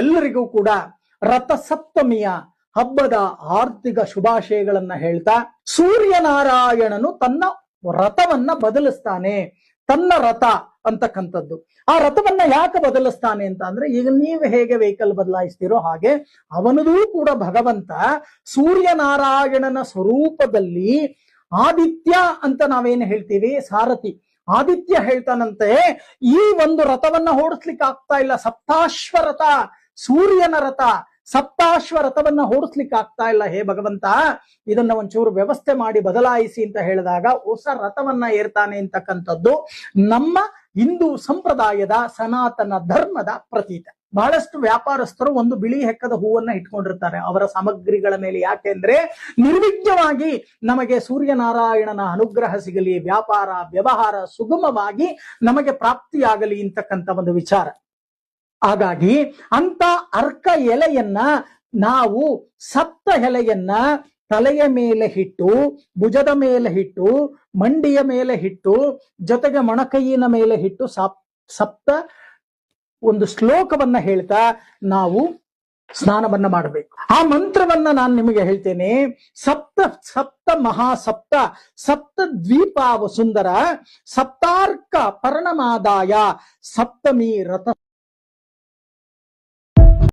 ಎಲ್ಲರಿಗೂ ಕೂಡ ರಥಸಪ್ತಮಿಯ ಹಬ್ಬದ ಆರ್ಥಿಕ ಶುಭಾಶಯಗಳನ್ನ ಹೇಳ್ತಾ, ಸೂರ್ಯನಾರಾಯಣನು ತನ್ನ ರಥವನ್ನ ಬದಲಿಸ್ತಾನೆ. ತನ್ನ ರಥ ಅಂತಕ್ಕಂಥದ್ದು, ಆ ರಥವನ್ನ ಯಾಕೆ ಬದಲಿಸ್ತಾನೆ ಅಂತ ಅಂದ್ರೆ, ಈಗ ನೀವು ಹೇಗೆ ವೆಹಿಕಲ್ ಬದಲಾಯಿಸ್ತೀರೋ ಹಾಗೆ ಅವನದೂ ಕೂಡ ಭಗವಂತ ಸೂರ್ಯನಾರಾಯಣನ ಸ್ವರೂಪದಲ್ಲಿ ಆದಿತ್ಯ ಅಂತ ನಾವೇನು ಹೇಳ್ತೀವಿ, ಸಾರಥಿ ಆದಿತ್ಯ ಹೇಳ್ತಾನಂತೆ, ಈ ಒಂದು ರಥವನ್ನ ಓಡಿಸ್ಲಿಕ್ಕೆ ಆಗ್ತಾ ಇಲ್ಲ, ಸಪ್ತಾಶ್ವರಥ ಸೂರ್ಯನ ರಥ, ಸಪ್ತಾಶ್ವ ರಥವನ್ನ ಓಡಿಸ್ಲಿಕ್ಕೆ ಆಗ್ತಾ ಇಲ್ಲ, ಹೇ ಭಗವಂತ ಇದನ್ನ ಒಂಚೂರು ವ್ಯವಸ್ಥೆ ಮಾಡಿ ಬದಲಾಯಿಸಿ ಅಂತ ಹೇಳಿದಾಗ ಹೊಸ ರಥವನ್ನ ಏರ್ತಾನೆ ಅಂತಕ್ಕಂಥದ್ದು ನಮ್ಮ ಹಿಂದೂ ಸಂಪ್ರದಾಯದ ಸನಾತನ ಧರ್ಮದ ಪ್ರತೀಕ. ಬಹಳಷ್ಟು ವ್ಯಾಪಾರಸ್ಥರು ಒಂದು ಬಿಳಿ ಹೆಕ್ಕದ ಹೂವನ್ನ ಇಟ್ಕೊಂಡಿರ್ತಾರೆ ಅವರ ಸಾಮಗ್ರಿಗಳ ಮೇಲೆ. ಯಾಕೆಂದ್ರೆ ನಿರ್ವಿಘ್ನವಾಗಿ ನಮಗೆ ಸೂರ್ಯನಾರಾಯಣನ ಅನುಗ್ರಹ ಸಿಗಲಿ, ವ್ಯಾಪಾರ ವ್ಯವಹಾರ ಸುಗಮವಾಗಿ ನಮಗೆ ಪ್ರಾಪ್ತಿಯಾಗಲಿ ಅಂತಕ್ಕಂಥ ಒಂದು ವಿಚಾರ. ಹಾಗಾಗಿ ಅಂತ ಅರ್ಕ ಎಲೆಯನ್ನ ನಾವು ಸಪ್ತ ಎಲೆಯನ್ನ ತಲೆಯ ಮೇಲೆ ಇಟ್ಟು, ಭುಜದ ಮೇಲೆ ಇಟ್ಟು, ಮಂಡಿಯ ಮೇಲೆ ಇಟ್ಟು, ಜೊತೆಗೆ ಮೊಣಕೈಯಿನ ಮೇಲೆ ಇಟ್ಟು ಸಪ್ತ ಒಂದು ಶ್ಲೋಕವನ್ನ ಹೇಳ್ತಾ ನಾವು ಸ್ನಾನವನ್ನ ಮಾಡಬೇಕು. ಆ ಮಂತ್ರವನ್ನ ನಾನು ನಿಮಗೆ ಹೇಳ್ತೇನೆ. ಸಪ್ತ ಸಪ್ತ ಮಹಾಸಪ್ತ ಸಪ್ತ ದ್ವೀಪ ವಸುಂದರ ಸಪ್ತಾರ್ಕ ಪರ್ಣಮಾದಾಯ ಸಪ್ತಮಿ ರಥ